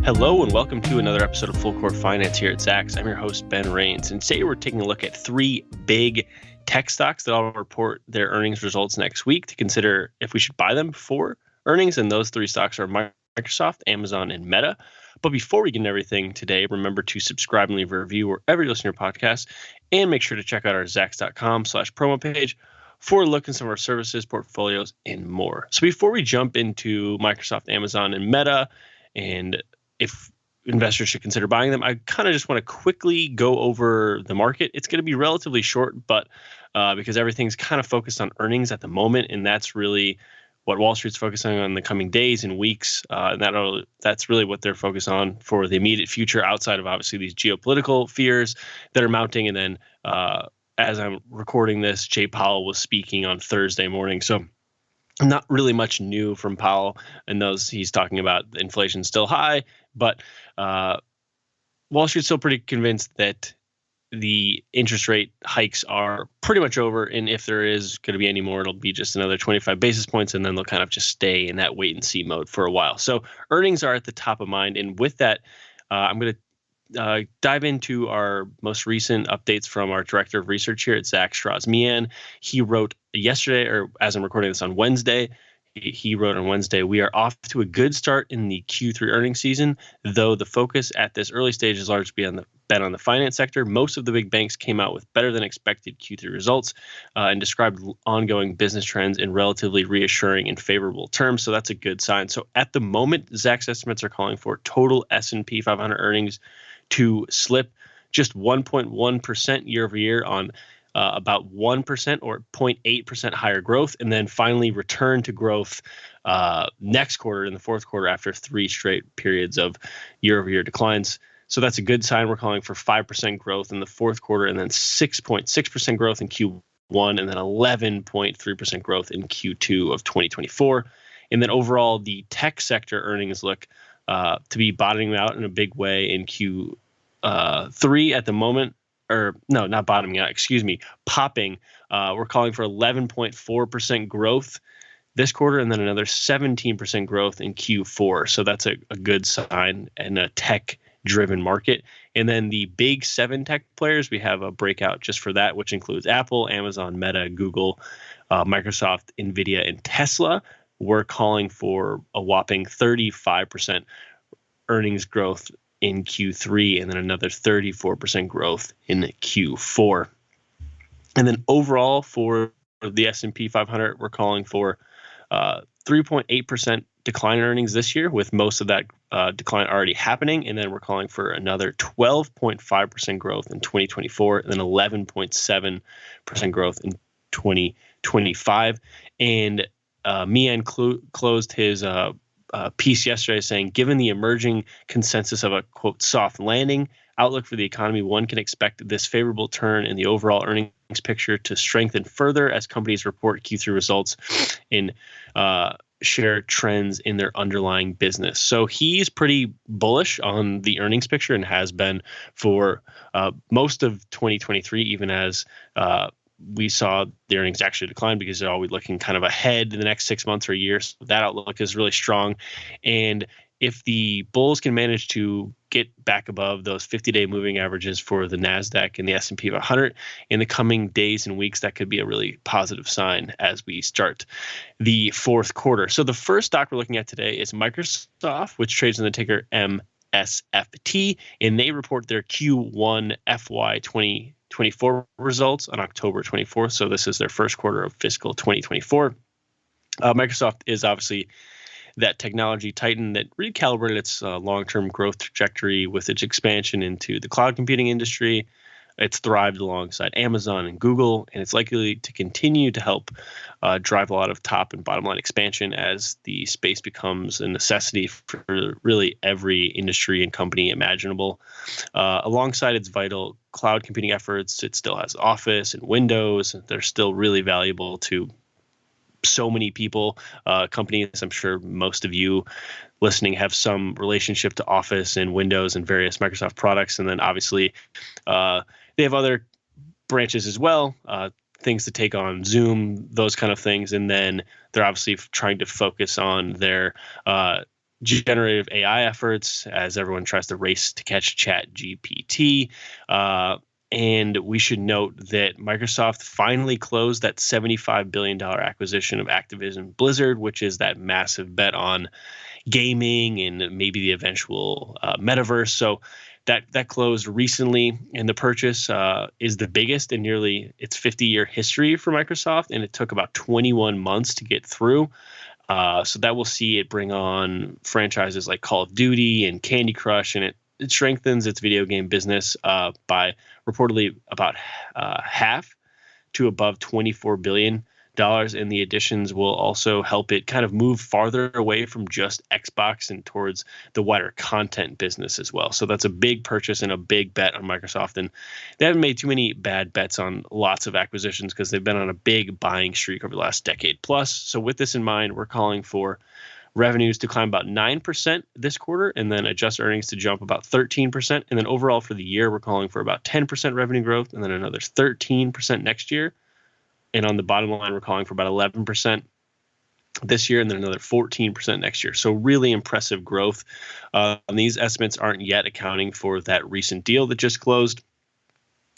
Hello and welcome to another episode of Full Court Finance here at Zacks. I'm your host, Ben Rains, and today we're taking a look at three big tech stocks that all report their earnings results next week to consider if we should buy them before earnings, and those three stocks are Microsoft, Amazon, and Meta. But before we get into everything today, remember to subscribe and leave a review wherever you listen to your podcast, and make sure to check out our Zacks.com/promo page for a look at some of our services, portfolios, and more. So before we jump into Microsoft, Amazon, and Meta, and if investors should consider buying them, I kind of just want to quickly go over the market. It's going to be relatively short, but because everything's kind of focused on earnings at the moment, and that's really what Wall Street's focusing on in the coming days and weeks. And that's really what they're focused on for the immediate future, outside of obviously these geopolitical fears that are mounting. And then as I'm recording this, Jay Powell was speaking on Thursday morning. So not really much new from Powell, and those he's talking about inflation still high, but Wall Street's still pretty convinced that the interest rate hikes are pretty much over, and if there is going to be any more, it'll be just another 25 basis points, and then they'll kind of just stay in that wait and see mode for a while. So earnings are at the top of mind, and with that, I'm going to dive into our most recent updates from our director of research here at Zacks, Strauss-Meehan. He wrote yesterday, or as I'm recording this on Wednesday, he wrote on Wednesday, "We are off to a good start in the Q3 earnings season, though the focus at this early stage is largely been on the finance sector. Most of the big banks came out with better than expected Q3 results and described ongoing business trends in relatively reassuring and favorable terms." So that's a good sign. So at the moment, Zacks estimates are calling for total S&P 500 earnings to slip just 1.1% year over year on about 1% or 0.8% higher growth, and then finally return to growth next quarter, in the fourth quarter, after three straight periods of year over year declines. So that's a good sign. We're calling for 5% growth in the fourth quarter, and then 6.6% growth in Q1, and then 11.3% growth in Q2 of 2024. And then overall, the tech sector earnings look to be bottoming out in a big way in Q3 at the moment. Or no, not bottoming out, popping. We're calling for 11.4% growth this quarter, and then another 17% growth in Q4. So that's a good sign in a tech-driven market. And then the big seven tech players, we have a breakout just for that, which includes Apple, Amazon, Meta, Google, Microsoft, NVIDIA, and Tesla. We're calling for a whopping 35% earnings growth in Q3, and then another 34% growth in Q4. And then overall for the S&P 500, we're calling for 3.8% decline in earnings this year, with most of that decline already happening. And then we're calling for another 12.5% growth in 2024, and then 11.7% growth in 2025. And Meehan closed his piece yesterday saying, "Given the emerging consensus of a, quote, soft landing outlook for the economy, one can expect this favorable turn in the overall earnings picture to strengthen further as companies report Q3 results and share trends in their underlying business." So he's pretty bullish on the earnings picture, and has been for most of 2023, even as we saw the earnings actually decline, because they're always looking kind of ahead in the next 6 months or a year. So that outlook is really strong. And if the bulls can manage to get back above those 50-day moving averages for the NASDAQ and the S&P 500 in the coming days and weeks, that could be a really positive sign as we start the fourth quarter. So the first stock we're looking at today is Microsoft, which trades in the ticker MSFT, and they report their Q1 FY 2024 results on October 24th. So this is their first quarter of fiscal 2024. Microsoft is obviously that technology titan that recalibrated its long-term growth trajectory with its expansion into the cloud computing industry. It's thrived alongside Amazon and Google, and it's likely to continue to help drive a lot of top and bottom line expansion as the space becomes a necessity for really every industry and company imaginable. Alongside its vital cloud computing efforts, it still has Office and Windows. They're still really valuable to so many people, companies. I'm sure most of you listening have some relationship to Office and Windows and various Microsoft products. And then obviously they have other branches as well, things to take on Zoom, those kind of things. And then they're obviously trying to focus on their generative AI efforts as everyone tries to race to catch ChatGPT. And we should note that Microsoft finally closed that $75 billion acquisition of Activision Blizzard, which is that massive bet on gaming and maybe the eventual metaverse. So that closed recently, and the purchase is the biggest in nearly its 50-year history for Microsoft, and it took about 21 months to get through. So that will see it bring on franchises like Call of Duty and Candy Crush, and it strengthens its video game business by reportedly about half to above $24 billion. And the additions will also help it kind of move farther away from just Xbox and towards the wider content business as well. So that's a big purchase and a big bet on Microsoft. And they haven't made too many bad bets on lots of acquisitions because they've been on a big buying streak over the last decade plus. So with this in mind, we're calling for revenues to climb about 9% this quarter, and then adjusted earnings to jump about 13%. And then overall for the year, we're calling for about 10% revenue growth and then another 13% next year. And on the bottom line, we're calling for about 11% this year and then another 14% next year. So really impressive growth. And these estimates aren't yet accounting for that recent deal that just closed.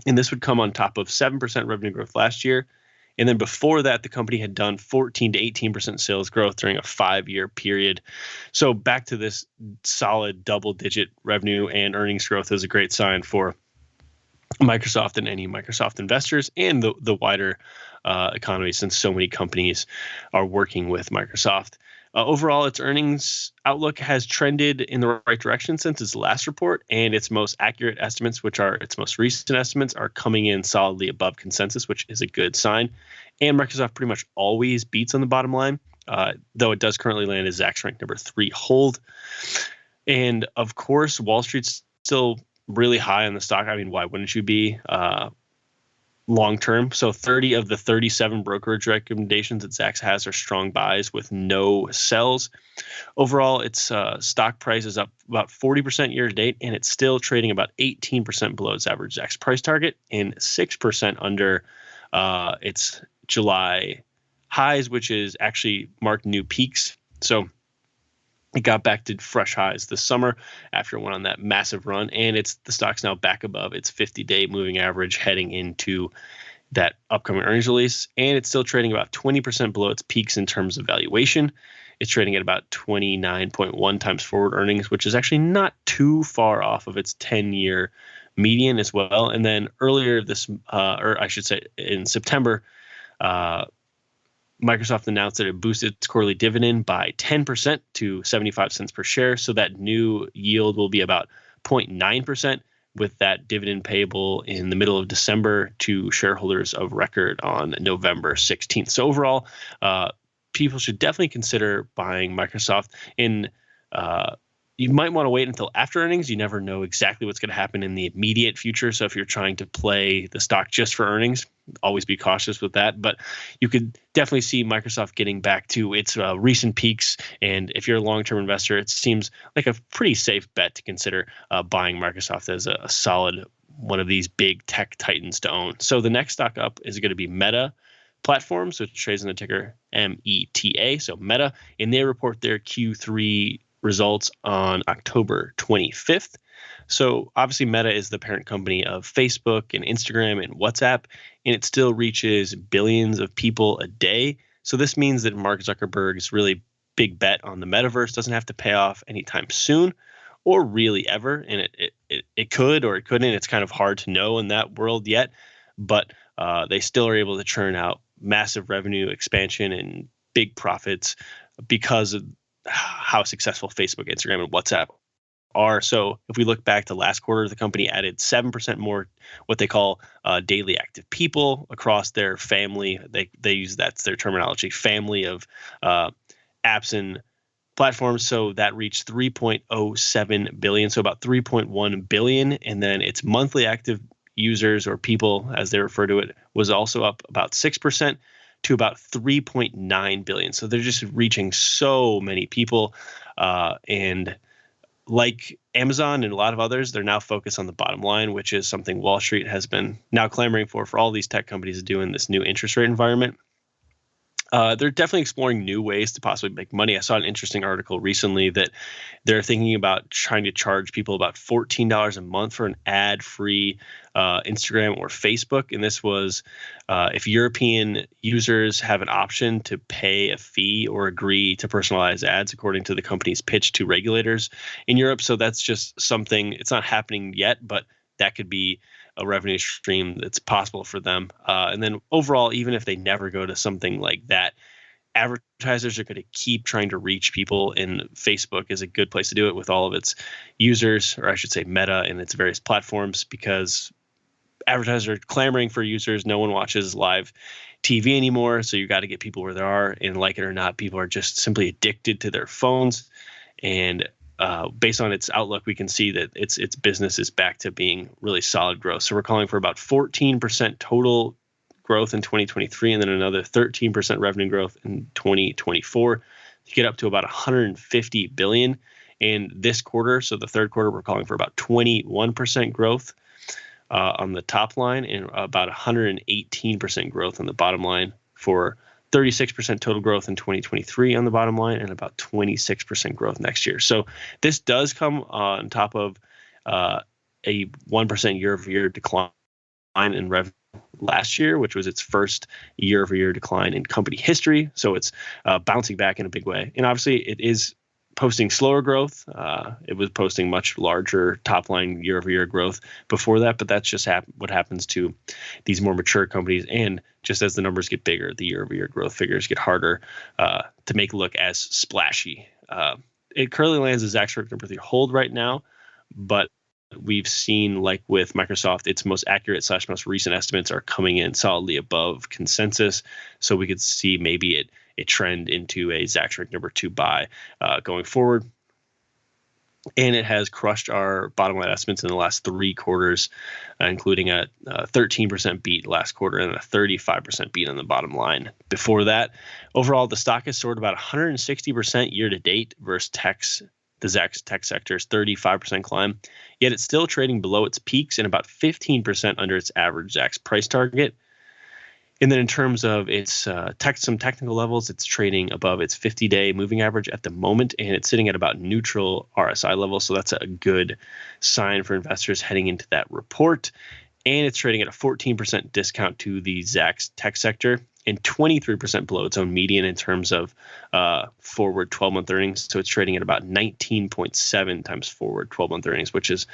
And this would come on top of 7% revenue growth last year. And then before that, the company had done 14 to 18% sales growth during a 5-year period. So back to this solid double-digit revenue and earnings growth is a great sign for Microsoft and any Microsoft investors and the wider economy, since so many companies are working with Microsoft. Overall, its earnings outlook has trended in the right direction since its last report, and its most accurate estimates, which are its most recent estimates, are coming in solidly above consensus, which is a good sign. And Microsoft pretty much always beats on the bottom line, though it does currently land as Zacks ranked number 3 hold. And of course, Wall Street's still really high on the stock. I mean, why wouldn't you be long term? So 30 of the 37 brokerage recommendations that Zacks has are strong buys with no sells. Overall, its stock price is up about 40% year to date, and it's still trading about 18% below its average Zacks price target and 6% under its July highs, which is actually marked new peaks. So it got back to fresh highs this summer after it went on that massive run, and the stock's now back above its 50-day moving average heading into that upcoming earnings release, and it's still trading about 20% below its peaks in terms of valuation. It's trading at about 29.1 times forward earnings, which is actually not too far off of its 10-year median as well. And then earlier this, or I should say in September, Microsoft announced that it boosted its quarterly dividend by 10% to 75 cents per share. So that new yield will be about 0.9%, with that dividend payable in the middle of December to shareholders of record on November 16th. So overall, people should definitely consider buying Microsoft. You might want to wait until after earnings. You never know exactly what's going to happen in the immediate future. So if you're trying to play the stock just for earnings, always be cautious with that. But you could definitely see Microsoft getting back to its recent peaks. And if you're a long-term investor, it seems like a pretty safe bet to consider buying Microsoft as a solid one of these big tech titans to own. So the next stock up is going to be Meta Platforms, which trades in the ticker META. So Meta, and they report their Q3 results on October 25th. So obviously Meta is the parent company of Facebook and Instagram and WhatsApp, and it still reaches billions of people a day. So this means that Mark Zuckerberg's really big bet on the metaverse doesn't have to pay off anytime soon, or really ever. And it could or it couldn't. It's kind of hard to know in that world yet, but they still are able to churn out massive revenue expansion and big profits because of how successful Facebook, Instagram, and WhatsApp are. So if we look back to last quarter, the company added 7% more what they call daily active people across their family. They use, that's their terminology, family of apps and platforms. So that reached 3.07 billion, so about 3.1 billion. And then its monthly active users, or people as they refer to it, was also up about 6% to about 3.9 billion. So they're just reaching so many people. And like Amazon and a lot of others, they're now focused on the bottom line, which is something Wall Street has been now clamoring for all these tech companies to do in this new interest rate environment. They're definitely exploring new ways to possibly make money. I saw an interesting article recently that they're thinking about trying to charge people about $14 a month for an ad-free Instagram or Facebook. And this was if European users have an option to pay a fee or agree to personalize ads according to the company's pitch to regulators in Europe. So that's just something, it's not happening yet, but that could be a revenue stream that's possible for them. And then overall, even if they never go to something like that, advertisers are going to keep trying to reach people, and Facebook is a good place to do it with all of its users, or I should say Meta and its various platforms, because advertisers are clamoring for users. No one watches live TV anymore, so you got to get people where they are, and like it or not, people are just simply addicted to their phones. And based on its outlook, we can see that its business is back to being really solid growth. So we're calling for about 14% total growth in 2023, and then another 13% revenue growth in 2024 to get up to about 150 billion in this quarter. So the third quarter, we're calling for about 21% growth on the top line and about 118% growth on the bottom line, for 36% total growth in 2023 on the bottom line, and about 26% growth next year. So this does come on top of a 1% year-over-year decline in revenue last year, which was its first year-over-year decline in company history. So it's bouncing back in a big way. And obviously it is posting slower growth. It was posting much larger top line year-over-year growth before that, but that's just what happens to these more mature companies. And just as the numbers get bigger, the year-over-year growth figures get harder to make look as splashy. It currently lands as Zacks number 3 hold right now, but we've seen, like with Microsoft, its most accurate / most recent estimates are coming in solidly above consensus. So we could see maybe it trend into a Zacks number 2 buy going forward. And it has crushed our bottom line estimates in the last 3 quarters, including a 13% beat last quarter and a 35% beat on the bottom line before that. Overall, the stock has soared about 160% year to date versus the Zacks tech sector's 35% climb, yet it's still trading below its peaks and about 15% under its average Zacks price target. And then in terms of its some technical levels, it's trading above its 50-day moving average at the moment, and it's sitting at about neutral RSI level. So that's a good sign for investors heading into that report. And it's trading at a 14% discount to the Zacks tech sector and 23% below its own median in terms of forward 12-month earnings. So it's trading at about 19.7 times forward 12-month earnings, which is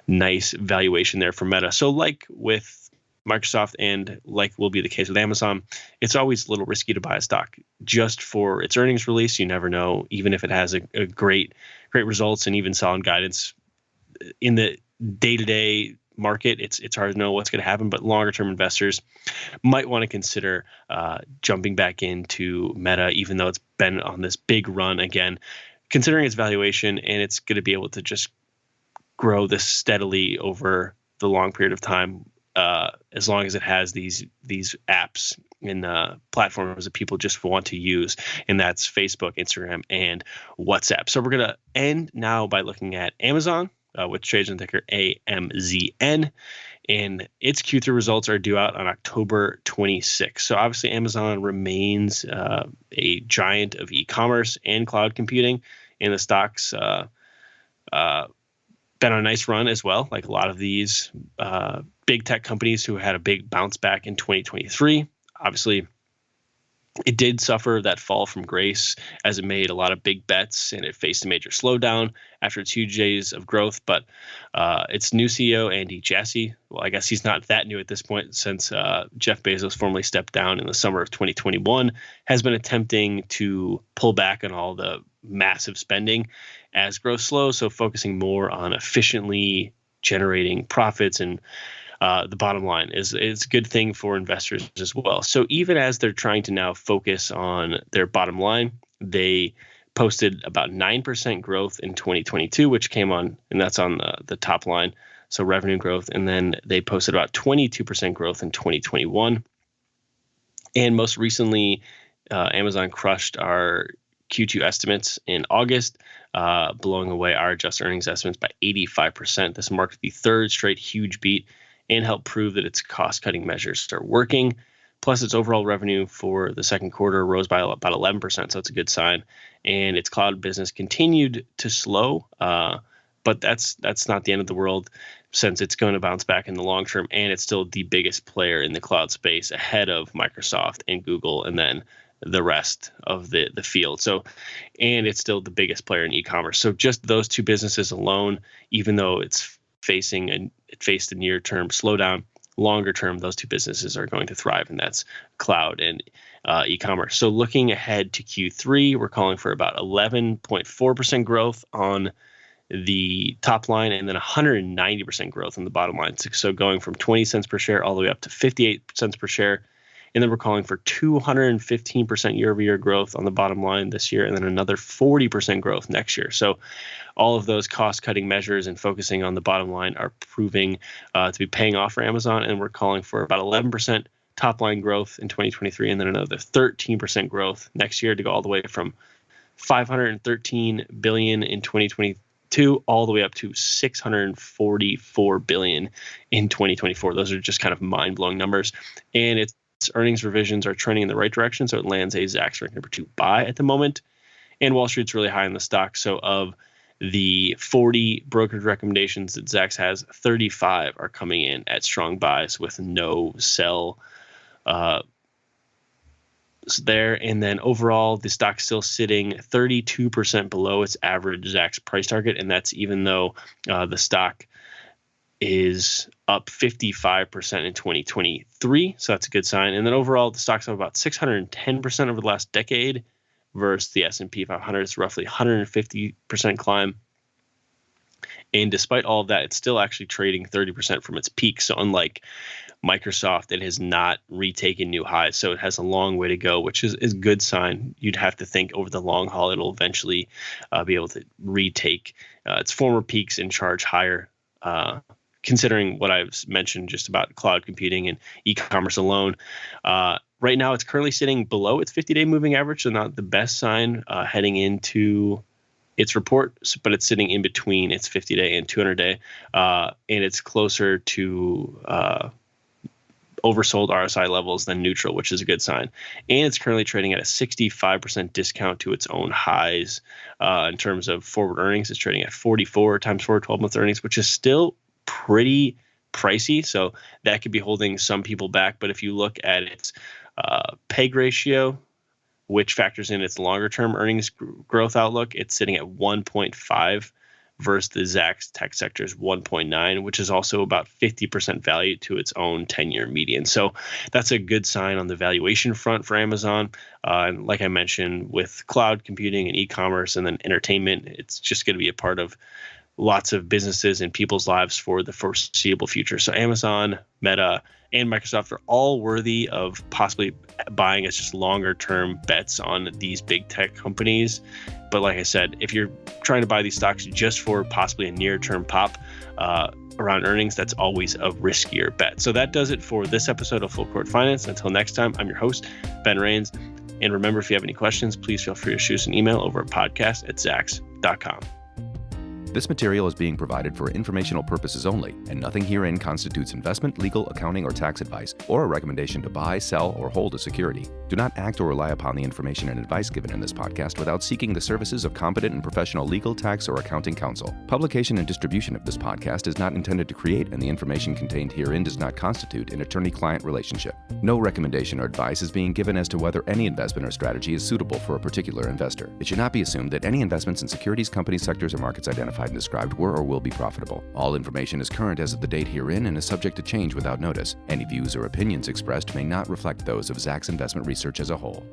nice valuation there for Meta. So like with Microsoft and like will be the case with Amazon, it's always a little risky to buy a stock just for its earnings release. You never know, even if it has a great results and even solid guidance in the day-to-day market, it's hard to know what's going to happen. But longer term investors might want to consider jumping back into Meta, even though it's been on this big run again, considering its valuation, and it's going to be able to just grow this steadily over the long period of time, as long as it has these apps and platforms that people just want to use, and that's Facebook, Instagram, and WhatsApp. So we're going to end now by looking at Amazon, which trades on ticker AMZN, and its Q3 results are due out on October 26th. So obviously Amazon remains a giant of e-commerce and cloud computing, and the stock's been on a nice run as well, like a lot of these big tech companies who had a big bounce back in 2023. Obviously, it did suffer that fall from grace as it made a lot of big bets and it faced a major slowdown after its huge days of growth. But its new CEO, Andy Jassy, well, I guess he's not that new at this point since Jeff Bezos formally stepped down in the summer of 2021, has been attempting to pull back on all the massive spending as growth slows, so focusing more on efficiently generating profits, and the bottom line is a good thing for investors as well. So even as they're trying to now focus on their bottom line, they posted about 9% growth in 2022, which came on, and that's on the top line, so revenue growth, and then they posted about 22% growth in 2021. And most recently, Amazon crushed our Q2 estimates in August, blowing away our adjusted earnings estimates by 85%. This marked the third straight huge beat and helped prove that its cost-cutting measures are working. Plus, its overall revenue for the second quarter rose by about 11%, so it's a good sign. And its cloud business continued to slow, but that's not the end of the world, since it's going to bounce back in the long term, and it's still the biggest player in the cloud space, ahead of Microsoft and Google, and then the rest of the field. So, and it's still the biggest player in e-commerce. So just those two businesses alone, even though it faced a near-term slowdown, longer term, those two businesses are going to thrive, and that's cloud and e-commerce. So looking ahead to Q3, we're calling for about 11.4% growth on the top line, and then 190% growth on the bottom line. So going from 20 cents per share all the way up to 58 cents per share. And then we're calling for 215% year-over-year growth on the bottom line this year, and then another 40% growth next year. So all of those cost-cutting measures and focusing on the bottom line are proving to be paying off for Amazon, and we're calling for about 11% top-line growth in 2023, and then another 13% growth next year, to go all the way from $513 billion in 2022 all the way up to $644 billion in 2024. Those are just kind of mind-blowing numbers, and its earnings revisions are trending in the right direction, so it lands a Zacks rank number 2 buy at the moment. And Wall Street's really high on the stock, so of the 40 brokerage recommendations that Zacks has, 35 are coming in at strong buys with no sell there. And then overall, the stock's still sitting 32% below its average Zacks price target, and that's even though the stock is up 55% in 2023, so that's a good sign. And then overall, the stock's up about 610% over the last decade, versus the S&P 500. It's roughly 150% climb. And despite all of that, it's still actually trading 30% from its peak. So unlike Microsoft, it has not retaken new highs. So it has a long way to go, which is a good sign. You'd have to think over the long haul, it'll eventually be able to retake its former peaks and charge higher, considering what I've mentioned just about cloud computing and e-commerce alone. Right now, it's currently sitting below its 50-day moving average, so not the best sign heading into its report, but it's sitting in between its 50-day and 200-day, and it's closer to oversold RSI levels than neutral, which is a good sign. And it's currently trading at a 65% discount to its own highs in terms of forward earnings. It's trading at 44 times forward 12-month earnings, which is still pretty pricey, so that could be holding some people back. But if you look at its PEG ratio, which factors in its longer-term earnings growth outlook, it's sitting at 1.5 versus the Zacks tech sector's 1.9, which is also about 50% value to its own 10-year median. So that's a good sign on the valuation front for Amazon. And like I mentioned, with cloud computing and e-commerce and then entertainment, it's just going to be a part of lots of businesses and people's lives for the foreseeable future. So Amazon, Meta, and Microsoft are all worthy of possibly buying as just longer term bets on these big tech companies. But like I said, if you're trying to buy these stocks just for possibly a near term pop around earnings, that's always a riskier bet. So that does it for this episode of Full Court Finance. Until next time, I'm your host, Ben Rains. And remember, if you have any questions, please feel free to shoot us an email over at podcast@zacks.com. This material is being provided for informational purposes only, and nothing herein constitutes investment, legal, accounting, or tax advice, or a recommendation to buy, sell, or hold a security. Do not act or rely upon the information and advice given in this podcast without seeking the services of competent and professional legal, tax, or accounting counsel. Publication and distribution of this podcast is not intended to create, and the information contained herein does not constitute an attorney-client relationship. No recommendation or advice is being given as to whether any investment or strategy is suitable for a particular investor. It should not be assumed that any investments in securities, companies, sectors, or markets identified and described were or will be profitable. All information is current as of the date herein and is subject to change without notice. Any views or opinions expressed may not reflect those of Zacks Investment Research as a whole.